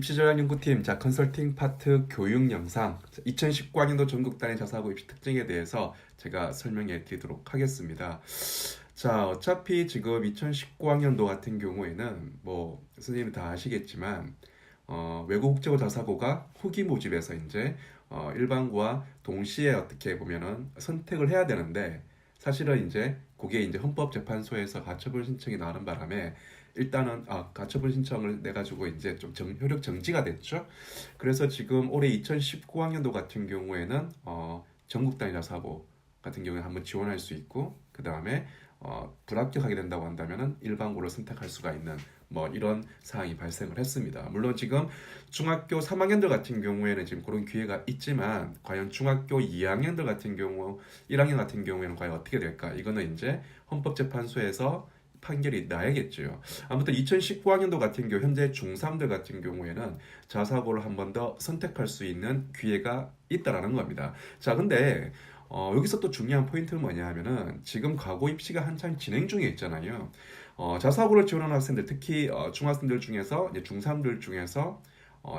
입시전략연구팀 컨설팅 파트 교육 영상 2019학년도 전국 단위 자사고 입시 특징에 대해서 제가 설명해 드리도록 하겠습니다. 어차피 지금 2019학년도 같은 경우에는 선생님이 다 아시겠지만 외국 국제고 자사고가 후기 모집에서 이제 일반고와 동시에 어떻게 보면은 선택을 해야 되는데, 사실은 이제 그게 이제 헌법재판소에서 가처분 신청이 나오는 바람에 일단은 가처분 신청을 내 가지고 이제 좀 효력 정지가 됐죠. 그래서 지금 올해 2019학년도 같은 경우에는 전국 단위 자사고 같은 경우에 한번 지원할 수 있고, 그 다음에 불합격하게 된다고 한다면은 일반고를 선택할 수가 있는 이런 사항이 발생을 했습니다. 물론 지금 중학교 3학년들 같은 경우에는 지금 그런 기회가 있지만, 과연 중학교 2학년들 같은 경우, 1학년 같은 경우에는 과연 어떻게 될까? 이거는 이제 헌법재판소에서 판결이 나야겠죠. 아무튼 2019학년도 같은 경우 현재 중3들 같은 경우에는 자사고를 한 번 더 선택할 수 있는 기회가 있다라는 겁니다. 근데 여기서 또 중요한 포인트는 뭐냐 하면은, 지금 과거 입시가 한창 진행 중에 있잖아요. 자사고를 지원하는 학생들, 특히 중학생들 중에서, 이제 중3들 중에서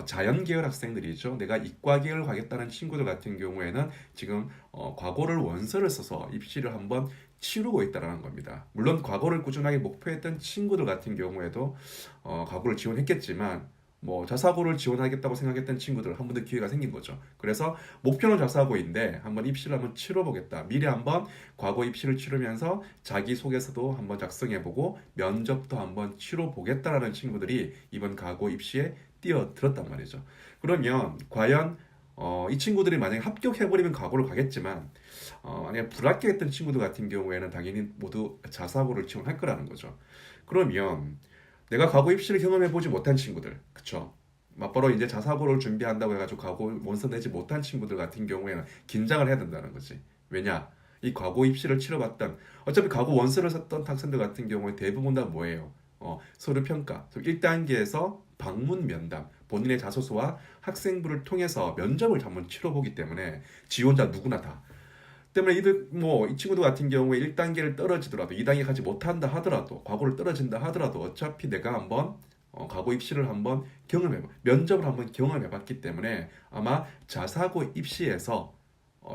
자연계열 학생들이죠. 내가 이과계열 가겠다는 친구들 같은 경우에는 지금 과거를 원서를 써서 입시를 한번 치르고 있다는 겁니다. 물론 과거를 꾸준하게 목표했던 친구들 같은 경우에도 과거를 지원했겠지만, 자사고를 지원하겠다고 생각했던 친구들 한 번 더 기회가 생긴 거죠. 그래서 목표는 자사고인데 한번 입시를 한번 치러보겠다. 미리 한번 과거 입시를 치르면서 자기소개서도 한번 작성해보고 면접도 한번 치러보겠다라는 친구들이 이번 과거 입시에 뛰어들었단 말이죠. 그러면 과연 이 친구들이 만약에 합격해버리면 과거를 가겠지만, 만약에 불합격했던 친구들 같은 경우에는 당연히 모두 자사고를 지원할 거라는 거죠. 그러면 내가 과거 입시를 경험해보지 못한 친구들, 그쵸? 맞바로 이제 자사고를 준비한다고 해가지고 과거 원서 내지 못한 친구들 같은 경우에는 긴장을 해야 된다는 거지. 왜냐? 이 과거 입시를 치러봤던, 어차피 과거 원서를 썼던 학생들 같은 경우에 대부분 다 뭐예요? 서류 평가, 1단계에서 방문 면담, 본인의 자소서와 학생부를 통해서 면접을 한번 치러보기 때문에 지원자 누구나 다. 때문에 이 친구들 같은 경우에 1단계를 떨어지더라도 2단계 가지 못한다 하더라도, 과거를 떨어진다 하더라도 어차피 내가 한번 과거 입시를 한번 면접을 한번 경험해봤기 때문에 아마 자사고 입시에서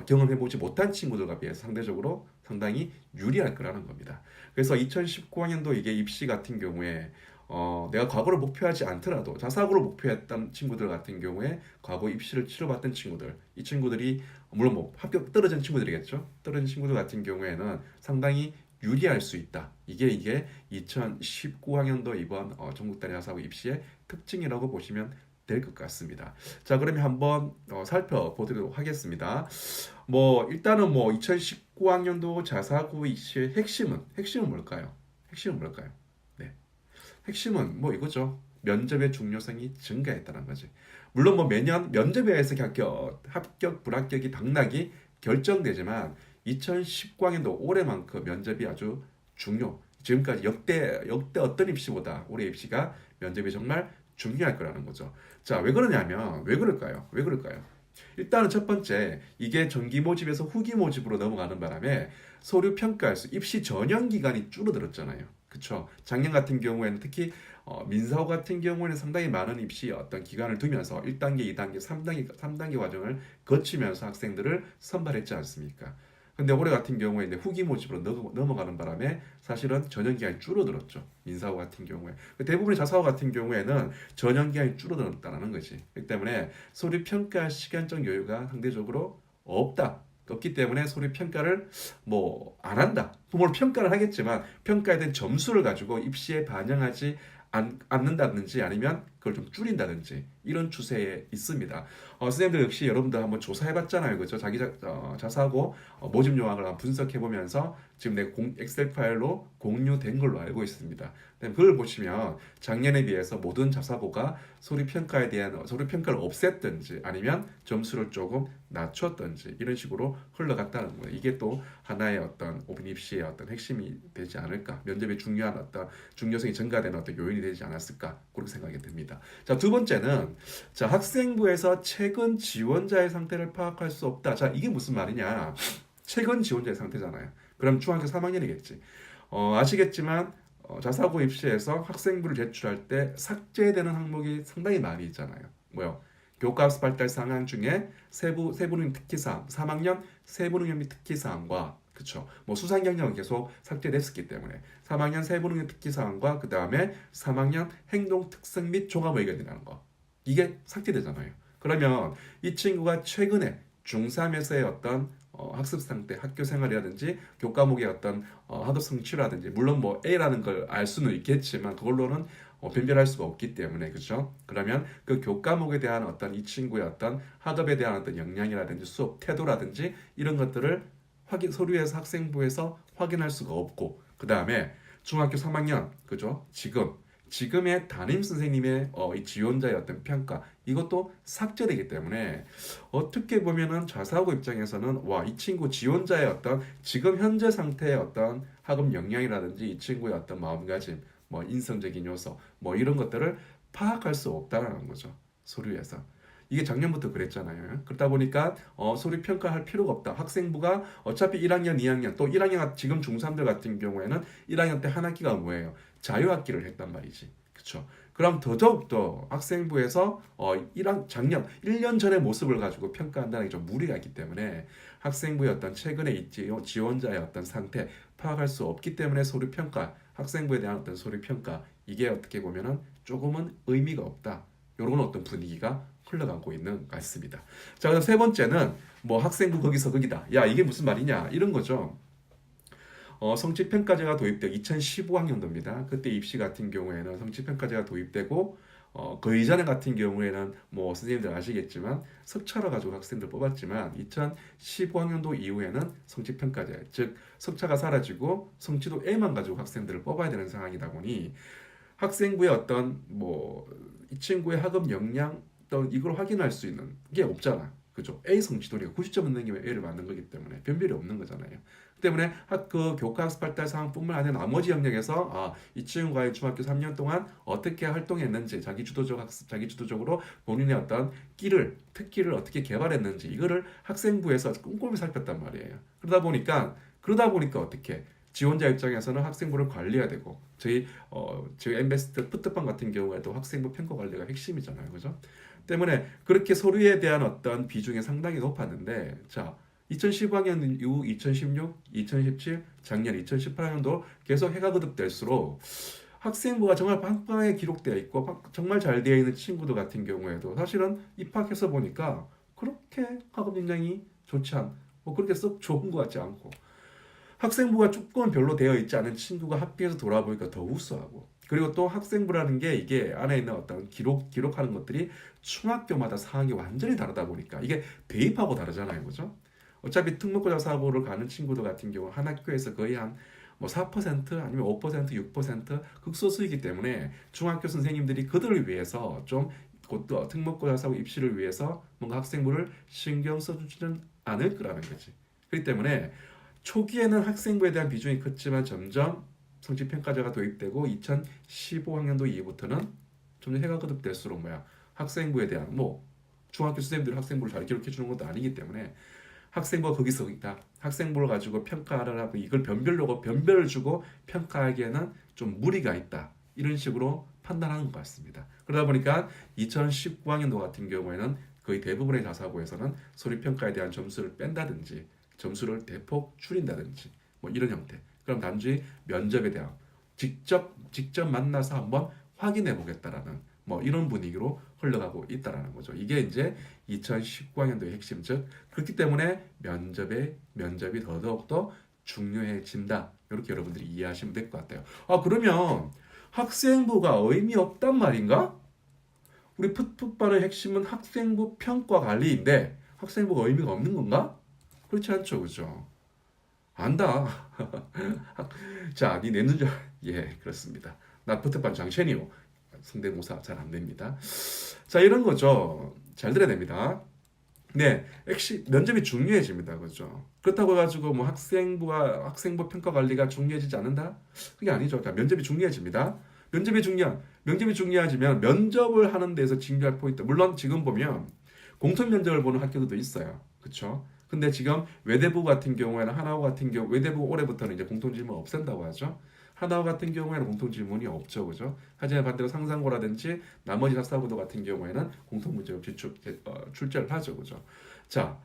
경험해보지 못한 친구들과 비해서 상대적으로 상당히 유리할 거라는 겁니다. 그래서 2019학년도 이게 입시 같은 경우에 내가 과거를 목표하지 않더라도 자사고를 목표했던 친구들 같은 경우에 과거 입시를 치러봤던 친구들, 이 친구들이 물론 합격 떨어진 친구들이겠죠. 떨어진 친구들 같은 경우에는 상당히 유리할 수 있다. 이게 2019학년도 이번 전국 단위 자사고 입시의 특징이라고 보시면 될 것 같습니다. 그러면 한번 살펴보도록 하겠습니다. 일단은 2019학년도 자사고 입시의 핵심은 뭘까요? 네. 핵심은 이거죠. 면접의 중요성이 증가했다는 거지. 물론 매년 면접에 의해서 합격, 불합격이 당락이 결정되지만 2019학년도 올해만큼 면접이 아주 지금까지 역대 어떤 입시보다 올해 입시가 면접이 정말 중요할 거라는 거죠. 왜 그러냐면, 왜 그럴까요? 일단은 첫 번째, 이게 정기 모집에서 후기 모집으로 넘어가는 바람에 서류 평가할 수, 입시 전형 기간이 줄어들었잖아요. 그쵸? 작년 같은 경우에는 특히 민사고 같은 경우에는 상당히 많은 입시 어떤 기간을 두면서 1단계, 2단계, 3단계 과정을 거치면서 학생들을 선발했지 않습니까? 근데 올해 같은 경우에 이제 후기 모집으로 넘어가는 바람에 사실은 전형기간이 줄어들었죠. 민사고 같은 경우에. 대부분의 자사고 같은 경우에는 전형기간이 줄어들었다는 거지. 그렇기 때문에 서류 평가 시간적 여유가 상대적으로 없기 때문에 서류 평가를 안 한다. 물론 평가를 하겠지만 평가에 대한 점수를 가지고 입시에 반영하지 않는다든지 아니면 그걸 좀 줄인다든지 이런 추세에 있습니다. 선생님들 역시 여러분들 한번 조사해봤잖아요, 그죠? 자기 자사고 모집 요항을 한번 분석해보면서 지금 내 엑셀 파일로 공유된 걸로 알고 있습니다. 그걸 보시면 작년에 비해서 모든 자사고가 서류 평가에 대한 서류 평가를 없앴든지 아니면 점수를 조금 낮췄든지 이런 식으로 흘러갔다는 거예요. 이게 또 하나의 어떤 오픈 입시의 어떤 핵심이 되지 않을까, 면접의 중요한 어떤 중요성이 증가되는 어떤 요인이 되지 않았을까, 그렇게 생각이 듭니다. 두 번째는 학생부에서 최근 지원자의 상태를 파악할 수 없다. 이게 무슨 말이냐? 최근 지원자의 상태잖아요. 그럼 중학교 3학년이겠지. 아시겠지만 자사고 입시에서 학생부를 제출할 때 삭제되는 항목이 상당히 많이 있잖아요. 뭐요? 교과학습 발달 상황 중에 세부능력 특기사항, 3학년 세부능력 및 특기사항과 그쵸. 뭐 수상 경력은 계속 삭제됐었기 때문에 3학년 세부능력 특기사항과 그 다음에 3학년 행동 특성 및 종합 의견이라는 거 이게 삭제되잖아요. 그러면 이 친구가 최근에 중3에서의 어떤 학습 상태, 학교 생활이라든지 교과목의 어떤 학업 성취라든지 물론 뭐 A라는 걸 알 수는 있겠지만 그걸로는 변별할 수가 없기 때문에 그죠? 그러면 그 교과목에 대한 어떤 이 친구의 어떤 학업에 대한 어떤 역량이라든지 수업 태도라든지 이런 것들을 서류에서 학생부에서 확인할 수가 없고 그 다음에 중학교 3학년 그죠? 지금의 담임 선생님의 이 지원자의 어떤 평가 이것도 삭제되기 때문에 어떻게 보면은 자사고 입장에서는 와, 이 친구 지원자의 어떤 지금 현재 상태의 어떤 학업 역량이라든지 이 친구의 어떤 마음가짐, 뭐 인성적인 요소, 뭐 이런 것들을 파악할 수 없다는 거죠. 서류에서. 이게 작년부터 그랬잖아요. 그러다 보니까 서류 평가할 필요가 없다. 학생부가 어차피 1학년, 2학년 또 1학년 지금 중3들 같은 경우에는 1학년 때 한 학기가 뭐예요? 자유학기를 했단 말이지. 그쵸? 그럼 더더욱더 학생부에서 작년 1년 전의 모습을 가지고 평가한다는 게 좀 무리가 있기 때문에 학생부의 어떤 최근에 있지 지원자의 어떤 상태 파악할 수 없기 때문에 서류 평가, 학생부에 대한 어떤 서류 평가 이게 어떻게 보면은 조금은 의미가 없다. 이런 어떤 분위기가 흘러가고 있는 것 같습니다. 자, 그럼 세 번째는 뭐 학생부 거기서 거기다. 야, 이게 무슨 말이냐? 이런 거죠. 성취평가제가 도입되고 2015학년도입니다. 그때 입시 같은 경우에는 성취평가제가 도입되고 그 이전에 같은 경우에는 뭐 선생님들 아시겠지만 석차로 가지고 학생들 뽑았지만 2015학년도 이후에는 성취평가제 즉 석차가 사라지고 성취도 A만 가지고 학생들을 뽑아야 되는 상황이다 보니 학생부의 어떤 뭐 이 친구의 학업 역량 또 이걸 확인할 수 있는 게 없잖아. 그죠? A 성취도니까 90점을 넘기면 A를 받는 거기 때문에 변별이 없는 거잖아요. 그 때문에 그 교과학습 발달 상황뿐만 아니라 나머지 영역에서 이 친구가 중학교 3년 동안 어떻게 활동했는지 자기 주도적 학습, 자기 주도적으로 본인의 어떤 특기를 어떻게 개발했는지 이거를 학생부에서 꼼꼼히 살폈단 말이에요. 그러다 보니까 어떻게 지원자 입장에서는 학생부를 관리해야 되고 저희 엠베스트 푸트방 같은 경우에도 학생부 평가 관리가 핵심이잖아요. 그죠? 때문에 그렇게 서류에 대한 어떤 비중이 상당히 높았는데 자 2015학년 이후 2016, 2017, 작년 2018학년도 계속 해가 거듭될수록 학생부가 정말 빵빵하게 기록되어 있고 정말 잘 되어 있는 친구들 같은 경우에도 사실은 입학해서 보니까 그렇게 학업 역량이 좋지 뭐 그렇게 썩 좋은 것 같지 않고 학생부가 조금 별로 되어 있지 않은 친구가 학교에서 돌아보니까 더 우수하고 그리고 또 학생부라는 게 이게 안에 있는 어떤 기록하는 것들이 중학교마다 상황이 완전히 다르다 보니까 이게 대입하고 다르잖아요. 그죠? 어차피 특목고사 사고를 가는 친구들 같은 경우 한 학교에서 거의 한 뭐 4% 아니면 5%, 6% 극소수이기 때문에 중학교 선생님들이 그들을 위해서 좀 곧또 특목고사 사고 입시를 위해서 뭔가 학생부를 신경 써주지는 않을 거라는 거지. 그렇기 때문에 초기에는 학생부에 대한 비중이 컸지만 점점 성취평가제가 도입되고 2015학년도 이후부터는 점점 해가 거듭될수록 학생부에 대한 뭐 중학교 선생님들이 학생부를 잘 기록해 주는 것도 아니기 때문에 학생부가 거기서 있다. 학생부를 가지고 평가를 하고 이걸 변별을 주고 평가하기에는 좀 무리가 있다. 이런 식으로 판단하는 것 같습니다. 그러다 보니까 2019학년도 같은 경우에는 거의 대부분의 자사고에서는 서류평가에 대한 점수를 뺀다든지 점수를 대폭 줄인다든지 뭐 이런 형태. 그럼 단지 면접에 대한 직접 만나서 한번 확인해 보겠다라는 뭐 이런 분위기로 흘러가고 있다라는 거죠. 이게 이제 2019학년도의 핵심 즉 그렇기 때문에 면접이 더더욱더 중요해진다. 이렇게 여러분들이 이해하시면 될 것 같아요. 그러면 학생부가 의미 없단 말인가? 우리 풋풋반의 핵심은 학생부 평가 관리인데 학생부가 의미가 없는 건가? 그렇지 않죠, 그죠? 안다. 자, 니 내는 줄, 예, 그렇습니다. 나 풋풋반 장첸이요. 성대모사 잘 안 됩니다. 자, 이런 거죠. 잘 들어야 됩니다. 네, 면접이 중요해집니다. 그죠? 그렇다고 해가지고 뭐 학생부 평가 관리가 중요해지지 않는다? 그게 아니죠. 그러니까 면접이 중요해집니다. 면접이 중요해지면 면접을 하는 데서 중요할 포인트. 물론 지금 보면 공통 면접을 보는 학교들도 있어요. 그렇죠? 근데 지금 외대부 같은 경우에는 하나고 같은 경우 외대부 올해부터는 이제 공통 질문 없앤다고 하죠. 하나와 같은 경우에는 공통 질문이 없죠, 그죠? 하지만 반대로 상상고라든지 나머지 학사고도 같은 경우에는 공통 문제로 출제를 하죠, 그죠? 자,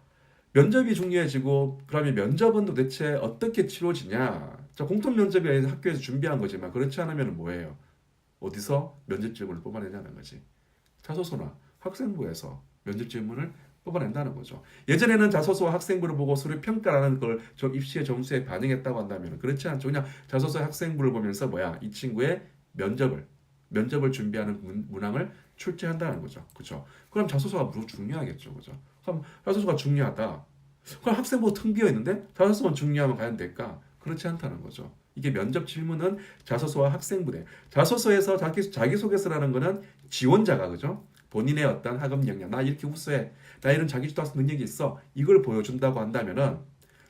면접이 중요해지고 그러면 면접은 도대체 어떻게 치러지냐? 자, 공통 면접이 학교에서 준비한 거지만 그렇지 않으면 뭐예요? 어디서 면접 질문을 뽑아내냐는 거지. 자소서나 학생부에서 면접 질문을 뽑아낸다는 거죠. 예전에는 자소서와 학생부를 보고 서류 평가라는 걸 좀 입시의 점수에 반영했다고 한다면 그렇지 않죠. 그냥 자소서 학생부를 보면서 뭐야 이 친구의 면접을 준비하는 문항을 출제한다는 거죠. 그렇죠? 그럼 자소서가 무척 중요하겠죠. 그죠? 그럼 자소서가 중요하다. 그럼 학생부 텅 비어 있는데 자소서만 중요하면 과연 될까? 그렇지 않다는 거죠. 이게 면접 질문은 자소서와 학생부대. 자소서에서 자기소개서라는 거는 지원자가 그죠? 본인의 어떤 학업 역량, 나 이렇게 우수해, 나 이런 자기주도학 능력이 있어, 이걸 보여준다고 한다면은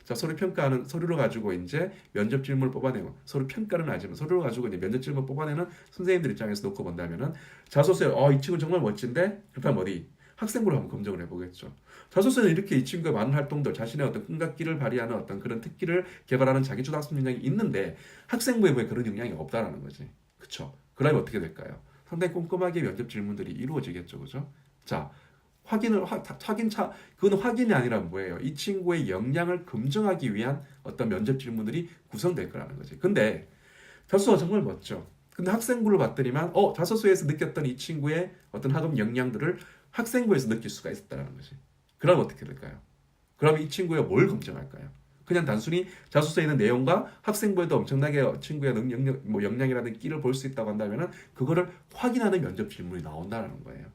자 서류 평가하는 서류를 가지고 이제 면접 질문을 뽑아내고 서류 평가는 아니지만 서류를 가지고 이제 면접 질문 을 뽑아내는 선생님들 입장에서 놓고 본다면은 자소서에 이 친구 정말 멋진데 그렇다면 어디 학생부로 한번 검증을 해보겠죠. 자소서는 이렇게 이 친구의 많은 활동들, 자신의 어떤 끈각기를 발휘하는 어떤 그런 특기를 개발하는 자기주도 학습 역량이 있는데 학생부에 보면 그런 역량이 없다라는 거지. 그쵸? 그러면 어떻게 될까요? 상당히 꼼꼼하게 면접 질문들이 이루어지겠죠, 그죠? 자, 그건 확인이 아니라 뭐예요? 이 친구의 역량을 검증하기 위한 어떤 면접 질문들이 구성될 거라는 거지. 근데 자소서가 정말 멋져. 근데 학생부를 봤더니만, 자소서에서 느꼈던 이 친구의 어떤 학업 역량들을 학생부에서 느낄 수가 있었다는 거지. 그럼 어떻게 될까요? 그럼 이 친구가 뭘 검증할까요? 그냥 단순히 자소서에 있는 내용과 학생부에도 엄청나게 친구의 역량이라는 끼를 볼 수 있다고 한다면은 그거를 확인하는 면접 질문이 나온다는 거예요.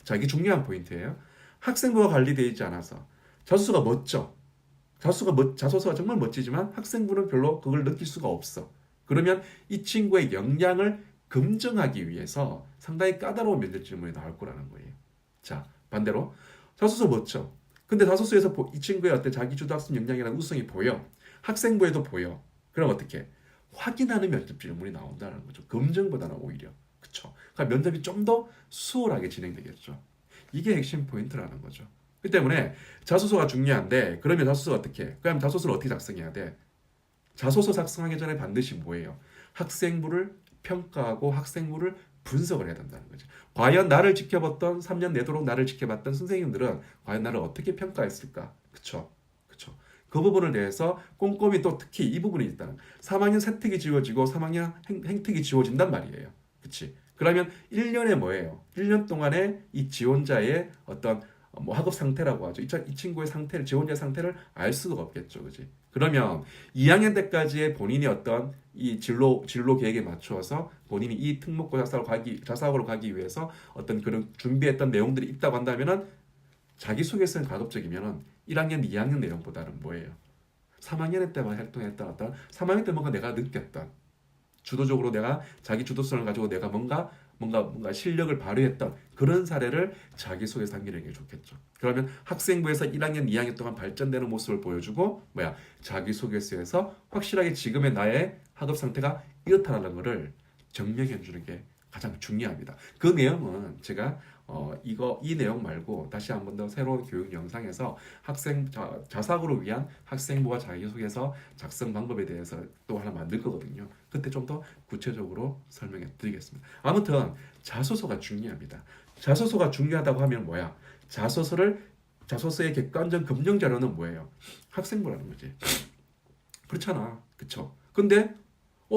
자, 이게 중요한 포인트예요. 학생부가 관리되어 있지 않아서 자소서가 멋져. 자소서가 정말 멋지지만 학생부는 별로 그걸 느낄 수가 없어. 그러면 이 친구의 역량을 검증하기 위해서 상당히 까다로운 면접 질문이 나올 거라는 거예요. 자, 반대로 자소서 멋져. 근데 자소서에서 이 친구의 어떤 자기주도학습 역량이라는 우수성이 보여. 학생부에도 보여. 그럼 어떻게? 확인하는 면접 질문이 나온다는 거죠. 검증보다는 오히려. 그쵸? 그러니까 면접이 좀 더 수월하게 진행되겠죠. 이게 핵심 포인트라는 거죠. 그 때문에 자소서가 중요한데 그러면 자소서가 어떻게? 그럼 자소서를 어떻게 작성해야 돼? 자소서 작성하기 전에 반드시 뭐예요? 학생부를 평가하고 학생부를 분석을 해야 된다는 거죠. 과연 나를 지켜봤던 3년 내도록 나를 지켜봤던 선생님들은 과연 나를 어떻게 평가했을까? 그쵸? 그쵸? 그 부분을 대해서 꼼꼼히 또 특히 이 부분이 있다는 3학년 세특이 지워지고 3학년 행특이 지워진단 말이에요. 그치? 그러면 1년에 뭐예요? 1년 동안에 이 지원자의 어떤 학업 상태라고 하죠. 이 친구의 상태를, 지원자의 상태를 알 수가 없겠죠. 그지? 그러면 2학년 때까지의 본인이 어떤 이 진로 계획에 맞추어서 본인이 이 특목고 자사고로 가기 위해서 어떤 그런 준비했던 내용들이 있다고 한다면은 자기소개서는 가급적이면은 1학년, 2학년 내용보다는 뭐예요? 3학년 때만 활동했던 어떤 3학년 때 뭔가 내가 느꼈던 주도적으로 내가 자기 주도성을 가지고 내가 뭔가 실력을 발휘했던 그런 사례를 자기소개서 남기는 게 좋겠죠. 그러면 학생부에서 1학년, 2학년 동안 발전되는 모습을 보여주고 자기소개서에서 확실하게 지금의 나의 학업 상태가 이렇다는 것을 증명해 주는 게 가장 중요합니다. 그 내용은 제가 이 내용 말고 다시 한 번 더 새로운 교육 영상에서 자사고를 위한 학생부와 자기소개서 작성 방법에 대해서 또 하나 만들 거거든요. 그때 좀 더 구체적으로 설명해 드리겠습니다. 아무튼 자소서가 중요합니다. 자소서가 중요하다고 하면 뭐야? 자소서의 객관적 검증 자료는 뭐예요? 학생부라는 거지. 그렇잖아. 그쵸? 근데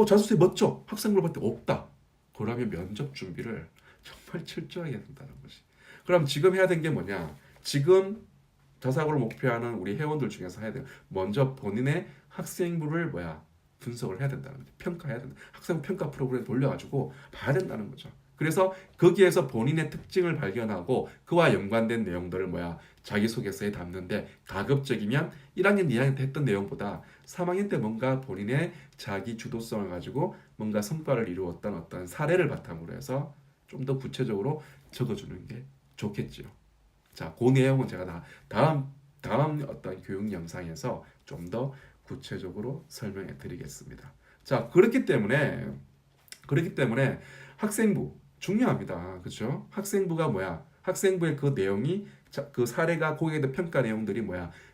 자소서에 멋져. 학생부를 봤을 때 없다. 그러면 면접 준비를 정말 철저하게 해야 된다는 것이. 그럼 지금 해야 되는 게 뭐냐? 지금 자사고를 목표하는 우리 회원들 중에서 해야 돼요. 먼저 본인의 학생부를 분석을 해야 된다는 거죠. 평가해야 된다. 학생부 평가 프로그램 돌려가지고 봐야 된다는 거죠. 그래서 거기에서 본인의 특징을 발견하고 그와 연관된 내용들을 자기소개서에 담는데 가급적이면 1학년, 2학년 때 했던 내용보다 3학년 때 뭔가 본인의 자기 주도성을 가지고 뭔가 성과를 이루었던 어떤 사례를 바탕으로 해서 좀 더 구체적으로 적어주는 게 좋겠죠. 자, 그 내용은 제가 다음 어떤 교육 영상에서 좀 더 구체적으로 설명해 드리겠습니다. 자, 그렇기 때문에 학생부 중요합니다. 그렇죠? 학생부가 학생부의 그 내용이 그 사례가 거기에 대한 평가 내용들이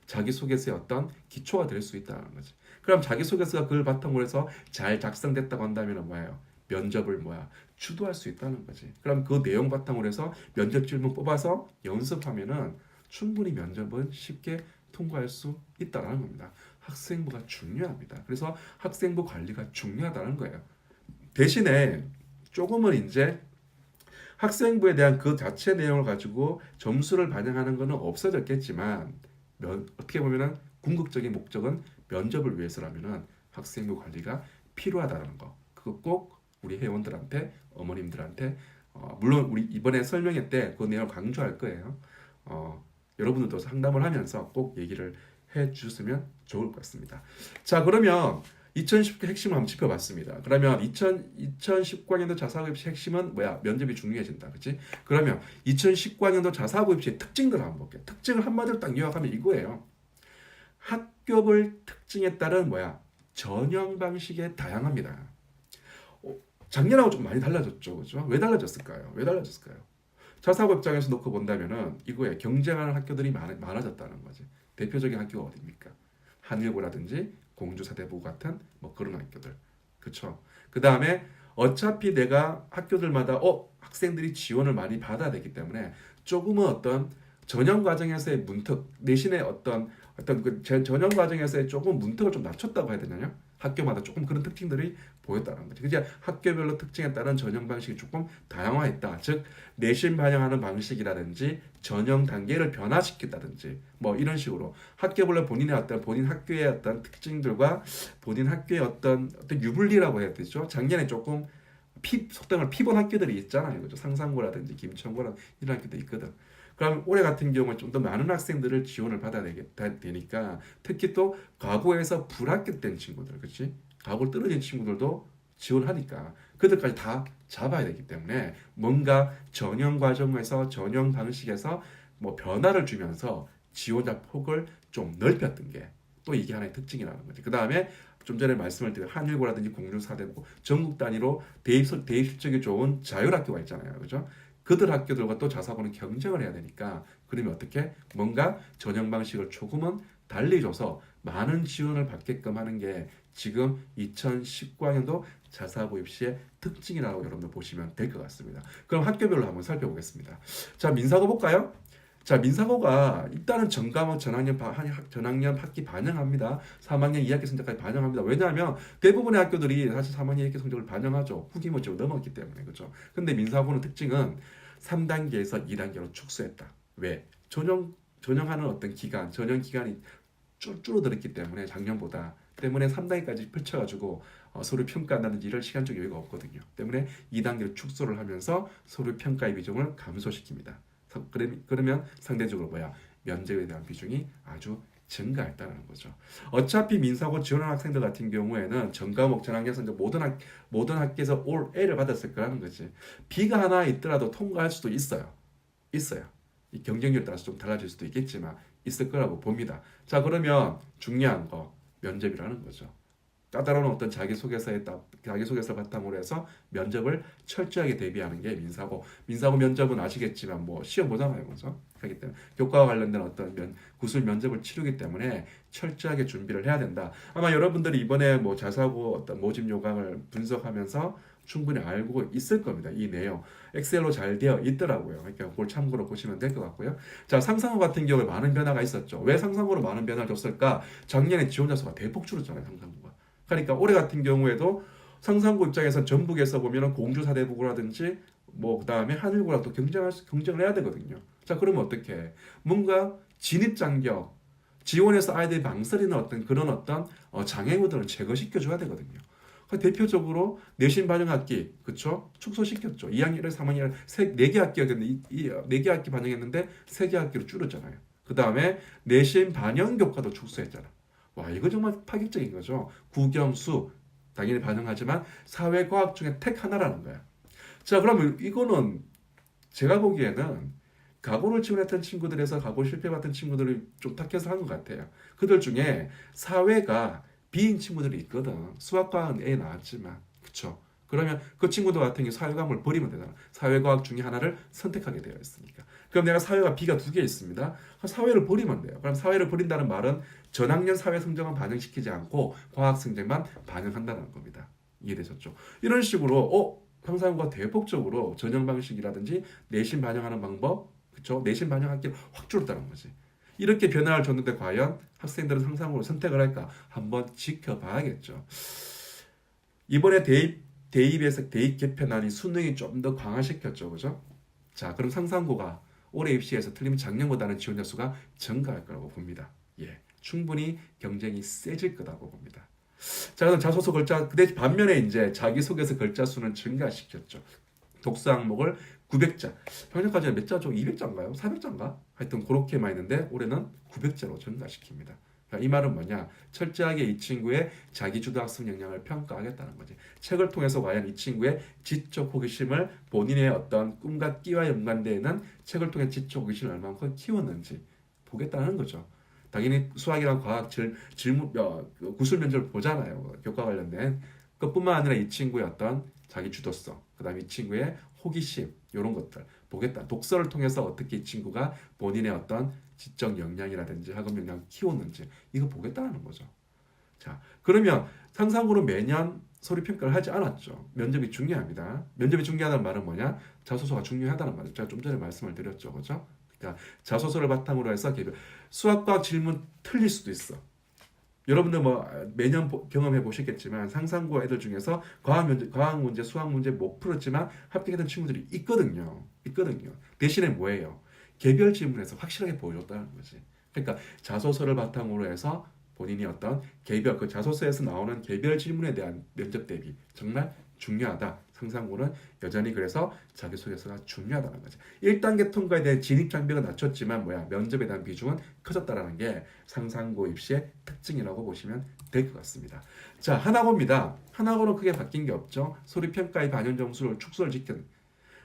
자기소개서의 어떤 기초가 될 수 있다는 거지. 그럼 자기소개서가 그걸 바탕으로 해서 잘 작성됐다고 한다면 뭐예요? 면접을 주도할 수 있다는 거지. 그럼 그 내용 바탕으로 해서 면접 질문 뽑아서 연습하면은 충분히 면접은 쉽게 통과할 수 있다는 겁니다. 학생부가 중요합니다. 그래서 학생부 관리가 중요하다는 거예요. 대신에 조금은 이제 학생부에 대한 그 자체 내용을 가지고 점수를 반영하는 것은 없어졌겠지만 어떻게 보면은 궁극적인 목적은 면접을 위해서라면은 학생부 관리가 필요하다는 거. 그거 꼭 우리 회원들한테 어머님들한테 물론 우리 이번에 설명회 때 그 내용을 강조할 거예요. 여러분들도 상담을 하면서 꼭 얘기를 해 주셨으면 좋을 것 같습니다. 자, 그러면 2019 핵심을 한번 짚어봤습니다. 그러면 2019학년도 자사고입시 핵심은 면접이 중요해진다. 그치? 그러면 2019학년도 자사고입시의 특징들을 한번 볼게요. 특징을 한마디로 딱 요약하면 이거예요. 학교별 특징에 따른 전형 방식이 다양합니다. 작년하고 좀 많이 달라졌죠. 그죠? 왜 달라졌을까요? 자사고 입장에서 놓고 본다면은 이거에 경쟁하는 학교들이 많아졌다는 거지. 대표적인 학교가 어디입니까? 한일고라든지 공주사대부 같은 그런 학교들. 그쵸? 그 다음에 어차피 내가 학교들마다 학생들이 지원을 많이 받아야 되기 때문에 조금은 어떤 전형 과정에서의 문턱 내신의 어떤 그 전형 과정에서의 조금 문턱을 좀 낮췄다고 해야 되나요? 학교마다 조금 그런 특징들이 보였다는 거죠. 그냥 학교별로 특징에 따른 전형 방식이 조금 다양화했다. 즉 내신 반영하는 방식이라든지 전형 단계를 변화시켰다든지 이런 식으로 학교별로 본인 학교의 어떤 특징들과 본인 학교의 어떤 유불리라고 해야 되죠. 작년에 조금 속담을 피본 학교들이 있잖아요. 그죠? 상산고라든지 김천고라든지 이런 학교도 있거든. 그럼 올해 같은 경우는 좀 더 많은 학생들을 지원을 받아야 되니까 특히 또 과거에서 불합격된 친구들, 그렇지? 과거를 떨어진 친구들도 지원하니까 그들까지 다 잡아야 되기 때문에 뭔가 전형 과정에서 전형 방식에서 변화를 주면서 지원자 폭을 좀 넓혔던 게 또 이게 하나의 특징이라는 거지. 그 다음에 좀 전에 말씀을 드린 한일고라든지 공중사대부 전국 단위로 대입 실적이 좋은 자율학교가 있잖아요, 그죠? 그들 학교들과 또 자사고는 경쟁을 해야 되니까 그러면 어떻게 뭔가 전형 방식을 조금은 달리 줘서 많은 지원을 받게끔 하는 게 지금 2019학년도 자사고 입시의 특징이라고 여러분들 보시면 될 것 같습니다. 그럼 학교별로 한번 살펴보겠습니다. 자, 민사고 볼까요? 자, 민사고가 일단은 전과목 전학년 학기 반영합니다. 3학년 2학기 성적까지 반영합니다. 왜냐하면 대부분의 학교들이 사실 3학년 2학기 성적을 반영하죠. 후기모집을 넘었기 때문에. 그렇죠? 근데 민사고는 특징은 3단계에서 2단계로 축소했다. 왜? 전형하는 어떤 전형 기간이 줄어들었기 때문에 작년보다 때문에 3단계까지 펼쳐가지고 서류 평가한다든지 이럴 시간적 여유가 없거든요. 때문에 2단계로 축소를 하면서 서류 평가의 비중을 감소시킵니다. 그러면 상대적으로 면접에 대한 비중이 아주 증가했다는 거죠. 어차피 민사고 지원한 학생들 같은 경우에는 전과목 전학년 성적 모든 학교에서 올 A를 받았을 거라는 거지. B가 하나 있더라도 통과할 수도 있어요. 이 경쟁률에 따라서 좀 달라질 수도 있겠지만 있을 거라고 봅니다. 자, 그러면 중요한 거 면접이라는 거죠. 까다로운 어떤 자기소개서를 바탕으로 해서 면접을 철저하게 대비하는 게 민사고 면접은 아시겠지만 시험 보잖아요, 그죠? 그렇기 때문에 교과와 관련된 어떤 구술 면접을 치르기 때문에 철저하게 준비를 해야 된다. 아마 여러분들이 이번에 자사고 어떤 모집 요강을 분석하면서 충분히 알고 있을 겁니다. 이 내용 엑셀로 잘 되어 있더라고요. 그러니까 그걸 참고로 보시면 될 것 같고요. 자, 상상고 같은 경우에 많은 변화가 있었죠. 왜 상상고로 많은 변화를 줬을까? 작년에 지원자 수가 대폭 줄었잖아요, 상상고가. 그러니까 올해 같은 경우에도 상상고 입장에서 전북에서 보면은 공주사대부고라든지 그다음에 한일고랑 또 경쟁을 해야 되거든요. 자, 그러면 어떻게? 뭔가 진입장벽, 지원해서 아이들이 망설이는 그런 장애물들은 제거시켜 줘야 되거든요. 대표적으로 내신 반영 학기, 그쵸? 축소시켰죠. 2학년에 3학년에 4개 학기였는데 4개 학기 반영했는데 3개 학기로 줄었잖아요. 그 다음에 내신 반영 교과도 축소했잖아. 와, 이거 정말 파격적인 거죠. 국영수 당연히 반영하지만 사회과학 중에 택 하나라는 거야. 자, 그러면 이거는 제가 보기에는 가고를 지원했던 친구들에서 가고 실패받던 친구들을 좀 탁해서 한 것 같아요. 그들 중에 사회가 B인 친구들이 있거든. 수학과는 A 나왔지만, 그쵸? 그러면 그 친구들 같은 경우 사회과목을 버리면 되잖아. 사회과학 중에 하나를 선택하게 되어 있으니까. 그럼 내가 사회가 B가 두 개 있습니다. 사회를 버리면 돼요. 그럼 사회를 버린다는 말은 전학년 사회 성적은 반영시키지 않고 과학 성적만 반영한다는 겁니다. 이해되셨죠? 이런 식으로 상상과 대폭적으로 전형 방식이라든지 내신 반영하는 방법, 그렇죠? 내신 반영 학기를 확 줄였다는 거지. 이렇게 변화를 줬는데 과연 학생들은 상상으로 선택을 할까? 한번 지켜봐야겠죠. 이번에 대입 개편안이 수능이 좀 더 강화시켰죠, 그죠? 자, 그럼 상상고가 올해 입시에서 틀리면 작년보다는 지원자 수가 증가할 거라고 봅니다. 예, 충분히 경쟁이 세질 거라고 봅니다. 자, 그럼 자소서 글자, 근데 반면에 이제 자기소개서 글자 수는 증가시켰죠. 독서 항목을 900자. 평년까지는 몇 자죠? 200자인가요? 400자인가? 하여튼 그렇게만 했는데 올해는 900자로 증가시킵니다. 그러니까 이 말은 뭐냐? 철저하게 이 친구의 자기주도 학습 역량을 평가하겠다는 거지. 책을 통해서 과연 이 친구의 지적 호기심을 본인의 어떤 꿈과 끼와 연관되어 있는 책을 통해 지적 호기심을 얼마만큼 키웠는지 보겠다는 거죠. 당연히 수학이랑 과학 질문 구술 면접을 보잖아요. 교과 관련된 그뿐만 아니라 이 친구의 어떤 자기 주도성, 그다음에 이 친구의 호기심 이런 것들 보겠다. 독서를 통해서 어떻게 이 친구가 본인의 어떤 지적 역량이라든지 학업 역량 키웠는지 이거 보겠다는 거죠. 자, 그러면 상상으로 매년 서류 평가를 하지 않았죠. 면접이 중요합니다. 면접이 중요하다는 말은 뭐냐? 자소서가 중요하다는 말이죠. 제가 좀 전에 말씀을 드렸죠, 그렇죠? 그러니까 자소서를 바탕으로 해서 수학과학 질문 틀릴 수도 있어. 여러분들 뭐 매년 경험해 보시겠지만 상상고 애들 중에서 과학 문제, 수학 문제 못 풀었지만 합격했던 친구들이 있거든요. 대신에 뭐예요? 개별 질문에서 확실하게 보여줬다는 거지. 그러니까 자소서를 바탕으로 해서 본인이 어떤 개별 그 자소서에서 나오는 개별 질문에 대한 면접 대비 정말 중요하다. 상상고는 여전히 그래서 자기소개서가 중요하다는 거죠. 1단계 통과에 대한 진입 장벽은 낮췄지만 면접에 대한 비중은 커졌다라는 게 상상고 입시의 특징이라고 보시면 될 것 같습니다. 자, 하나고입니다. 하나고는 크게 바뀐 게 없죠. 소리평가의 반영 점수를 축소를 시켰는.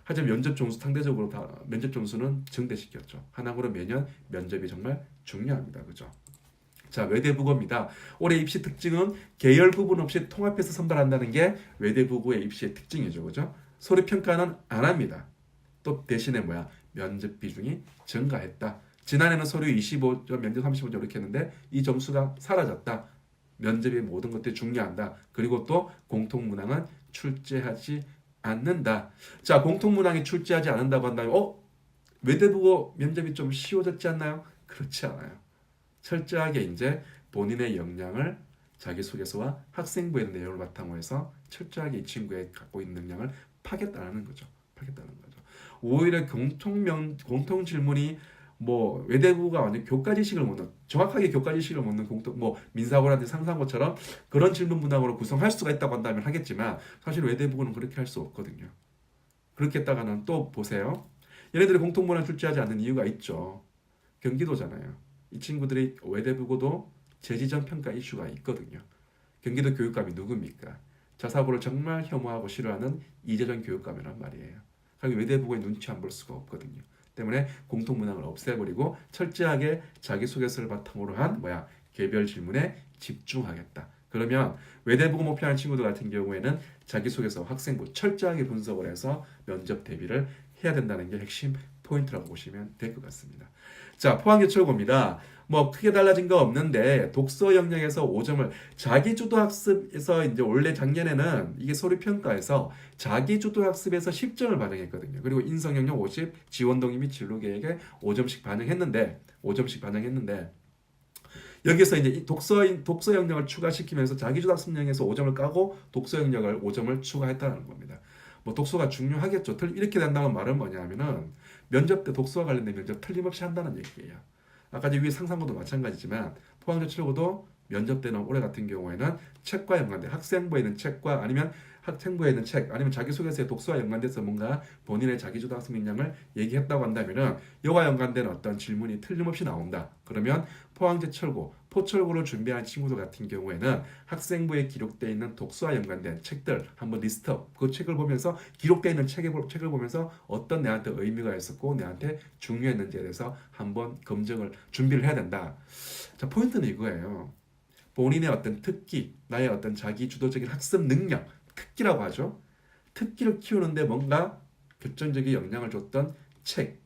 하지만 면접 점수 상대적으로 면접 점수는 증대시켰죠. 하나고는 매년 면접이 정말 중요합니다. 그죠? 자, 외대부고입니다. 올해 입시 특징은 계열 구분 없이 통합해서 선발한다는 게 외대부고의 입시의 특징이죠. 그죠? 서류 평가는 안 합니다. 또 대신에 면접 비중이 증가했다. 지난해는 서류 25점, 면접 35점 이렇게 했는데 이 점수가 사라졌다. 면접의 모든 것들이 중요한다. 그리고 또 공통문항은 출제하지 않는다. 자, 공통문항이 출제하지 않는다고 한다면 외대부고 면접이 좀 쉬워졌지 않나요? 그렇지 않아요. 철저하게 이제 본인의 역량을 자기소개서와 학생부의 내용을 바탕으로 해서 철저하게 이 친구의 갖고 있는 역량을 파겠다는 거죠. 오히려 공통 질문이 외대부가 완전 교과 지식을 묻는 정확하게 교과 지식을 묻는 민사고라든지 상상고처럼 그런 질문 문항으로 구성할 수가 있다고 한다면 하겠지만 사실 외대부고는 그렇게 할 수 없거든요. 그렇게 했다가는 또 보세요. 얘네들이 공통 문항 출제하지 않는 이유가 있죠. 경기도잖아요. 이 친구들이 외대부고도 재지정 평가 이슈가 있거든요. 경기도 교육감이 누굽니까? 자사고를 정말 혐오하고 싫어하는 이재정 교육감이란 말이에요. 그러니까 외대부고의 눈치 안 볼 수가 없거든요. 때문에 공통문항을 없애버리고 철저하게 자기소개서를 바탕으로 한 개별 질문에 집중하겠다. 그러면 외대부고 목표하는 친구들 같은 경우에는 자기소개서, 학생부 철저하게 분석을 해서 면접 대비를 해야 된다는 게 핵심 포인트라고 보시면 될 것 같습니다. 자, 포항제철고입니다. 크게 달라진 거 없는데 독서 역량에서 5점을 자기주도 학습에서 이제 원래 작년에는 이게 서류 평가에서 자기주도 학습에서 10점을 반영했거든요. 그리고 인성 역량 50, 지원 동의 및 진로 계획에 5점씩 반영했는데 여기서 이제 이 독서 역량을 추가시키면서 자기주도 학습 역량에서 5점을 까고 독서 역량을 5점을 추가했다는 겁니다. 독서가 중요하겠죠. 이렇게 된다는 말은 뭐냐면은 면접 때 독서와 관련된 면접 틀림없이 한다는 얘기예요. 아까 위에 상상고도 마찬가지지만 포항제철고도 면접 때는 올해 같은 경우에는 책과 연관된 학생부에 있는 책과 아니면 학생부에 있는 책 아니면 자기소개서의 독서와 연관돼서 뭔가 본인의 자기주도 학습 역량을 얘기했다고 한다면은 이와 연관된 어떤 질문이 틀림없이 나온다. 그러면 포항제철고, 포철고를 준비한 친구들 같은 경우에는 학생부에 기록되어 있는 독서와 연관된 책들 한번 리스트업 그 책을 보면서 기록되어 있는 책을 보면서 어떤 내한테 의미가 있었고 내한테 중요했는지에 대해서 한번 검증을 준비를 해야 된다. 자, 포인트는 이거예요. 본인의 어떤 특기, 나의 어떤 자기 주도적인 학습 능력, 특기라고 하죠. 특기를 키우는데 뭔가 결정적인 영향을 줬던 책,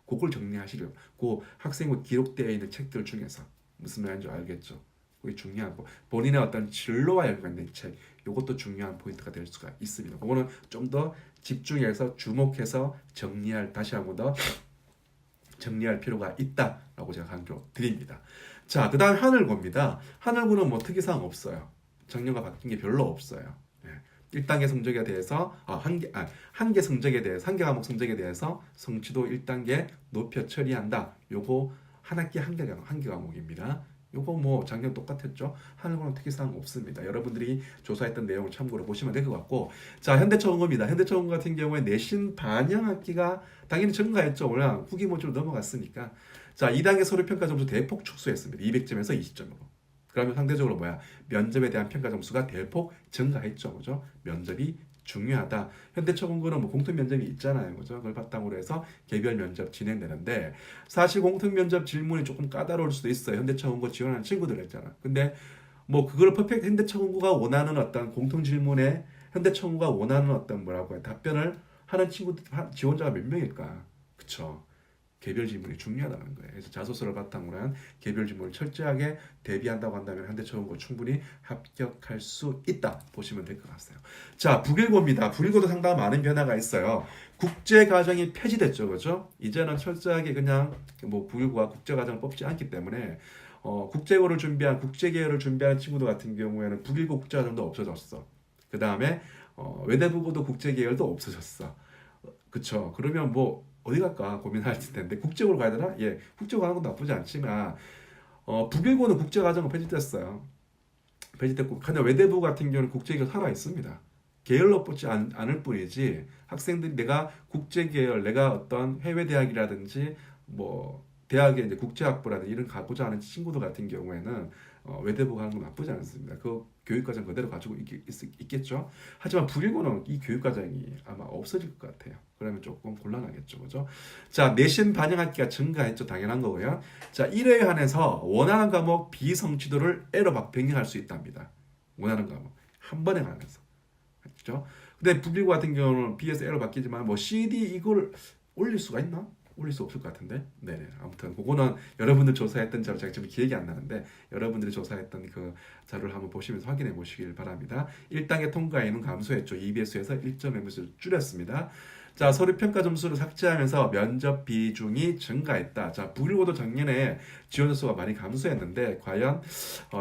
그걸 정리하시려고. 그 학생부 기록되어 있는 책들 중에서 무슨 말인지 알겠죠? 그게 중요한 거. 본인의 어떤 진로와 연관된 책, 이것도 중요한 포인트가 될 수가 있습니다. 그거는 좀 더 집중해서 주목해서 다시 한 번 더 정리할 필요가 있다라고 제가 강조 드립니다. 자, 그다음 하늘고입니다. 하늘고는 뭐 특이사항 없어요. 작년과 바뀐 게 별로 없어요. 1단계 성적에 대해서 한 개 성적에 대해서 한 개 과목 성적에 대해서 성취도 1단계 높여 처리한다. 요거 한 학기 한 개 과목입니다. 요거 뭐 작년 똑같았죠. 하늘고는 특이사항 없습니다. 여러분들이 조사했던 내용을 참고로 보시면 될 것 같고, 자, 현대처공고입니다. 현대처공고 같은 경우에 내신 반영 학기가 당연히 증가했죠. 원래 후기 모듈로 넘어갔으니까. 자, 2단계 서류평가 점수 대폭 축소했습니다. 200점에서 20점으로. 그러면 상대적으로 뭐야? 면접에 대한 평가 점수가 대폭 증가했죠. 그죠? 면접이 중요하다. 현대처공고는 뭐 공통 면접이 있잖아요. 그죠? 그걸 바탕으로 해서 개별 면접 진행되는데, 사실 공통 면접 질문이 조금 까다로울 수도 있어요. 현대처공고 지원하는 친구들 있잖아. 근데 뭐 그걸 현대처공고가 원하는 어떤 공통 질문에 현대처공고가 원하는 어떤 뭐라고 해 답변을 하는 친구들 지원자가 몇 명일까? 그쵸? 개별 질문이 중요하다는 거예요. 그래서 자소서를 바탕으로 한 개별 질문을 철저하게 대비한다고 한다면 현대처공고 충분히 합격할 수 있다 보시면 될 것 같아요. 자, 북일고입니다. 북일고도 상당히 많은 변화가 있어요. 국제과정이 폐지됐죠, 그렇죠? 이제는 철저하게 그냥 뭐 북일고가 국제과정을 뽑지 않기 때문에 국제고를 준비한 국제계열을 준비하는 친구들 같은 경우에는 북일고 국제과정도 없어졌어. 그 다음에 외대부고도 국제계열도 없어졌어. 그쵸? 그러면 뭐 어디 갈까 고민할 텐데 국제고로 가야 되나? 예, 국제고 가는 것도 나쁘지 않지만 북일고는 국제과정은 폐지됐어요. 폐지됐고, 근데 외대부 같은 경우는 국제계열 살아 있습니다. 계열로 뽑지 않을 뿐이지 학생들이 내가 국제계열, 내가 어떤 해외 대학이라든지 뭐 대학의 이제 국제학부라든지 이런 가고자 하는 친구들 같은 경우에는 외대부 가는 건 나쁘지 않습니다. 그 교육과정 그대로 가지고 있겠죠. 하지만 북일고는 이 교육과정이 아마 없어질 것 같아요. 그러면 조금 곤란하겠죠. 그죠? 자, 내신 반영 학기가 증가했죠. 당연한 거고요. 자, 1회에 한해서 원하는 과목 비성취도를 에러 변경할 수 있답니다. 원하는 과목. 한 번에 한해서. 그죠? 근데 북일고 같은 경우는 B에서 에러 바뀌지만 뭐 CD 이걸 올릴 수가 있나? 올릴 수 없을 것 같은데. 네, 아무튼 그거는 여러분들 조사했던 자료 제가 지금 기억이 안 나는데 여러분들이 조사했던 그 자료를 한번 보시면서 확인해 보시길 바랍니다. 1단계 통과에는 감소했죠. EBS에서 1.5배수 줄였습니다. 자, 서류 평가 점수를 삭제하면서 면접 비중이 증가했다. 자, 북일고도 작년에 지원자 수가 많이 감소했는데 과연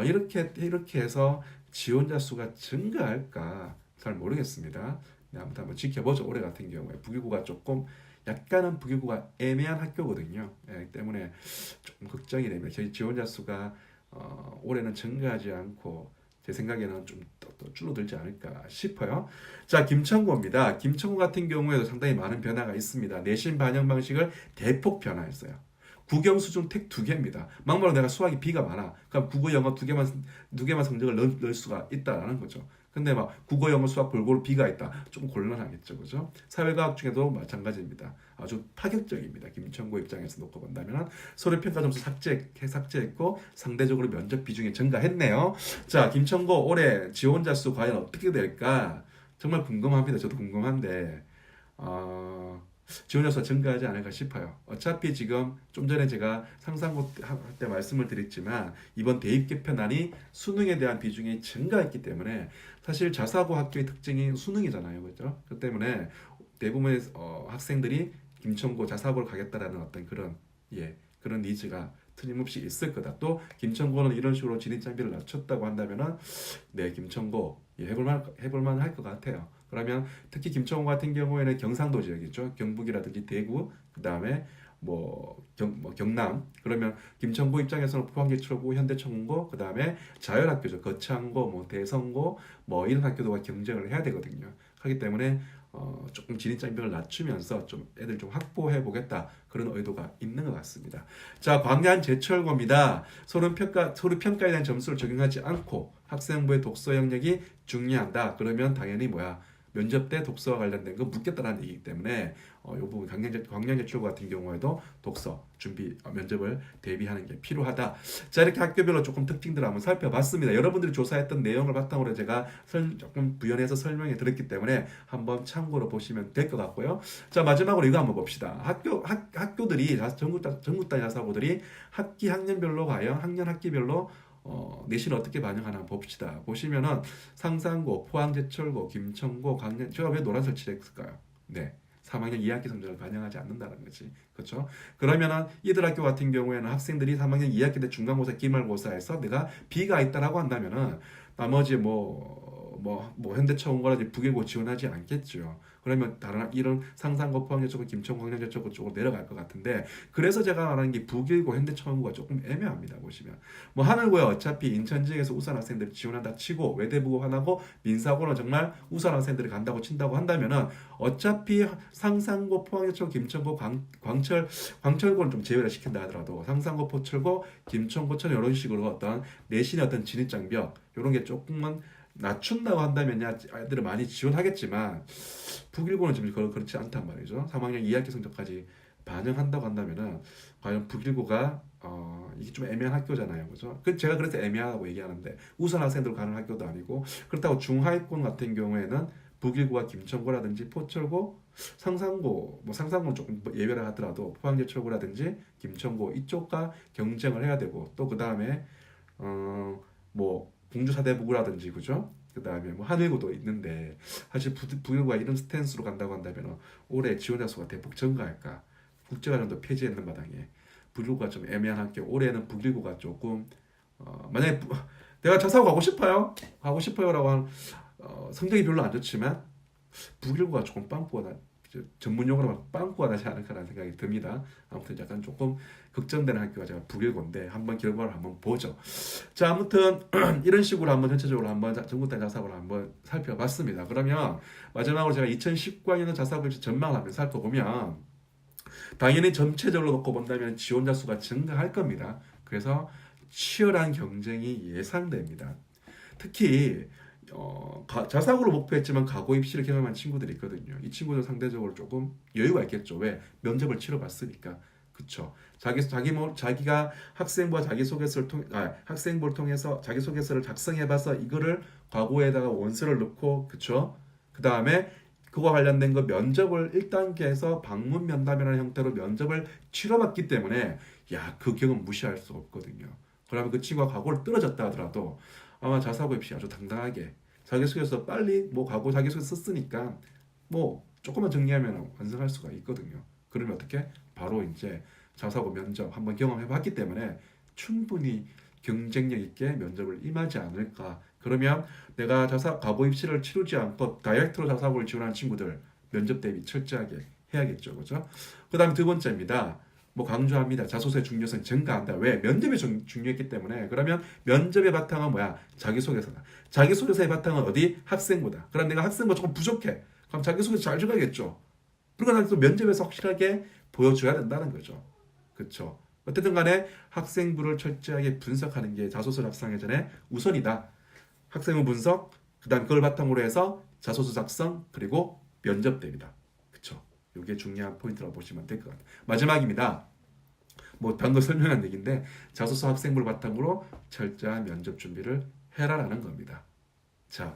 이렇게 해서 지원자 수가 증가할까 잘 모르겠습니다. 네, 아무튼 한번 지켜보죠. 올해 같은 경우에 북일고가 조금 약간은 북일고가 애매한 학교거든요. 때문에 조금 걱정이 됩니다. 저희 지원자 수가 올해는 증가하지 않고 제 생각에는 좀 더 줄어들지 않을까 싶어요. 자, 김천고입니다. 김천고 같은 경우에도 상당히 많은 변화가 있습니다. 내신 반영 방식을 대폭 변화했어요. 국영 수중 택 2개입니다. 막말로 내가 수학이 B가 많아. 그럼 국어 영어 두 개만 성적을 넣을 수가 있다라는 거죠. 근데 막 국어 영어 수학 골고루 B가 있다. 좀 곤란하겠죠. 그죠? 사회과학 중에도 마찬가지입니다. 아주 파격적입니다. 김천고 입장에서 놓고 본다면 서류 평가 점수 삭제했고 상대적으로 면접 비중이 증가했네요. 자, 김천고 올해 지원자 수 과연 어떻게 될까? 정말 궁금합니다. 저도 궁금한데 지원자 수가 증가하지 않을까 싶어요. 어차피 지금 좀 전에 제가 상상고 때 말씀을 드렸지만 이번 대입 개편안이 수능에 대한 비중이 증가했기 때문에 사실 자사고 학교의 특징이 수능이잖아요. 그렇죠? 그 때문에 대부분의 학생들이 김천고 자사고를 가겠다라는 어떤 그런 니즈가 틀림없이 있을 거다. 또 김천고는 이런 식으로 진입장벽을 낮췄다고 한다면은 김천고 해볼만 할 것 같아요. 그러면 특히 김천고 같은 경우에는 경상도 지역이죠. 경북이라든지 대구, 그 다음에 경남. 그러면 김천고 입장에서는 포항제철고, 현대천고, 그 다음에 자율학교죠. 거창고, 대성고, 이런 학교들과 경쟁을 해야 되거든요. 하기 때문에 조금 진입장벽을 낮추면서 좀 애들 좀 확보해 보겠다 그런 의도가 있는 것 같습니다. 자, 광양 제철고입니다. 서류 평가에 대한 점수를 적용하지 않고 학생부의 독서 영역이 중요하다. 그러면 당연히 면접 때 독서와 관련된 거 묻겠다라는 얘기이기 때문에 이 부분 광양제출 같은 경우에도 독서 준비 면접을 대비하는 게 필요하다. 자, 이렇게 학교별로 조금 특징들을 한번 살펴봤습니다. 여러분들이 조사했던 내용을 바탕으로 제가 조금 부연해서 설명해 드렸기 때문에 한번 참고로 보시면 될 것 같고요. 자, 마지막으로 이거 한번 봅시다. 학교들이 전국 단위 자사고들이 학년별로 과연 학기별로 내신을 어떻게 반영하나 봅시다. 보시면은 상산고, 포항제철고, 김천고, 강릉, 제가 왜 노란색 칠했을까요? 네. 3학년 2학기 성적을 반영하지 않는다는 거지. 그렇죠? 그러면은 이들 학교 같은 경우에는 학생들이 3학년 2학기 때 중간고사, 기말고사에서 내가 B가 있다라고 한다면은 나머지 현대차원고라든지 부계고 지원하지 않겠죠. 그러면 다른 이런 상산고, 포항제철고, 김천, 광양제철고 쪽으로 내려갈 것 같은데 그래서 제가 말하는 게 부계고, 현대차원고가 조금 애매합니다. 보시면 하늘고에 어차피 인천 지역에서 우수 학생들이 지원한다 치고 외대부고 하나고 민사고는 정말 우수 학생들이 간다고 친다고 한다면은 어차피 상산고, 포항제철고, 김천고, 광철고는 좀 제외를 시킨다 하더라도 상산고, 포철고, 김천고천 이런 식으로 어떤 내신의 어떤 진입장벽 이런 게 조금은 낮춘다고 한다면 아이들을 많이 지원하겠지만 북일고는 좀 그렇지 않단 말이죠. 3학년 2학기 성적까지 반영한다고 한다면은 과연 북일고가 이게 좀 애매한 학교잖아요, 그죠? 제가 그래서 애매하다고 얘기하는데 우선 학생들 가는 학교도 아니고 그렇다고 중하위권 같은 경우에는 북일고와 김천고라든지 포철고, 상산고는 조금 예외를 하더라도 포항제철고라든지 김천고 이쪽과 경쟁을 해야 되고 또 그 다음에 공주사대부고라든지 그죠? 그 다음에 하늘고도 있는데 사실 북일고가 이런 스탠스로 간다고 한다면 올해 지원자 수가 대폭 증가할까? 국제과정도 폐지했는 마당에 북일고가 좀 애매한 학교. 올해는 북일고가 조금 만약에 내가 자사고 가고 싶어요라고 하는 성적이 별로 안 좋지만 북일고가 조금 빵꾸가 전문 용어로 막 빵꾸가 나지 않을까라는 생각이 듭니다. 아무튼 약간 조금 걱정되는 학교가 제가 북일고인데 한번 결과를 한번 보죠. 자, 아무튼 이런 식으로 한번 전체적으로 한번 전국단 자사고를 한번 살펴봤습니다. 그러면 마지막으로 제가 2019학년 자사고 전망을 한번 살펴보면 당연히 전체적으로 놓고 본다면 지원자 수가 증가할 겁니다. 그래서 치열한 경쟁이 예상됩니다. 특히 자사고를 목표했지만 가고 입시를 경험한 친구들이 있거든요. 이 친구들 상대적으로 조금 여유가 있겠죠. 왜? 면접을 치러봤으니까. 그쵸? 자기가 학생부를 통해서 자기소개서를 작성해봐서 이거를 과거에다가 원서를 넣고, 그쵸? 그 다음에 그거 관련된 거 면접을 1단계에서 방문 면담이라는 형태로 면접을 치러봤기 때문에 그 경험 무시할 수 없거든요. 그러면 그 친구가 과거를 떨어졌다 하더라도 아마 자사고 입시 아주 당당하게 자기소개서 빨리 과거 자기소개서 썼으니까 조금만 정리하면 완성할 수가 있거든요. 그러면 어떻게? 바로 이제 자사고 면접 한번 경험해봤기 때문에 충분히 경쟁력 있게 면접을 임하지 않을까. 그러면 내가 과거 입시를 치르지 않고 다이렉트로 자사고를 지원하는 친구들 면접 대비 철저하게 해야겠죠, 그죠? 그 다음 두 번째입니다. 강조합니다. 자소서의 중요성이 증가한다. 왜? 면접이 중요했기 때문에. 그러면 면접의 바탕은 뭐야? 자기소개서다. 자기소개서의 바탕은 어디? 학생부다. 그럼 내가 학생부 조금 부족해. 그럼 자기소개서 잘 줘야겠죠. 그러니까 또 면접에서 확실하게 보여줘야 된다는 거죠. 그렇죠? 어쨌든 간에 학생부를 철저하게 분석하는 게 자소서 작성하기 전에 우선이다. 학생부 분석, 그 다음 그걸 바탕으로 해서 자소서 작성, 그리고 면접 대비다. 그렇죠? 이게 중요한 포인트라고 보시면 될 것 같아요. 마지막입니다. 방금 설명한 얘기인데 자소서 학생부를 바탕으로 철저한 면접 준비를 해라라는 겁니다. 자,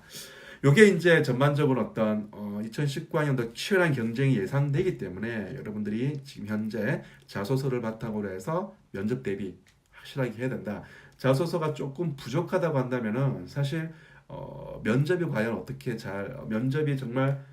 요게 이제 전반적으로 어떤 2019학년도 치열한 경쟁이 예상되기 때문에 여러분들이 지금 현재 자소서를 바탕으로 해서 면접 대비 확실하게 해야 된다. 자소서가 조금 부족하다고 한다면은 사실 면접이 과연 어떻게 면접이 정말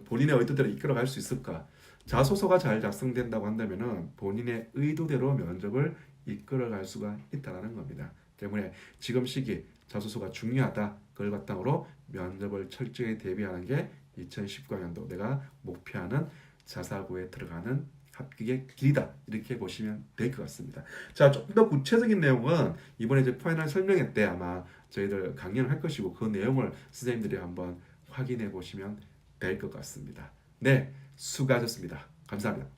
본인의 의도대로 이끌어갈 수 있을까? 자소서가 잘 작성된다고 한다면은 본인의 의도대로 면접을 이끌어갈 수가 있다는 겁니다. 때문에 지금 시기 자소서가 중요하다. 그걸 바탕으로 면접을 철저히 대비하는 게 2019학년도 내가 목표하는 자사고에 들어가는 합격의 길이다. 이렇게 보시면 될 것 같습니다. 자, 조금 더 구체적인 내용은 이번에 이제 파이널 설명회 때 아마 저희들 강연을 할 것이고 그 내용을 선생님들이 한번 확인해 보시면 될 것 같습니다. 네, 수고하셨습니다. 감사합니다.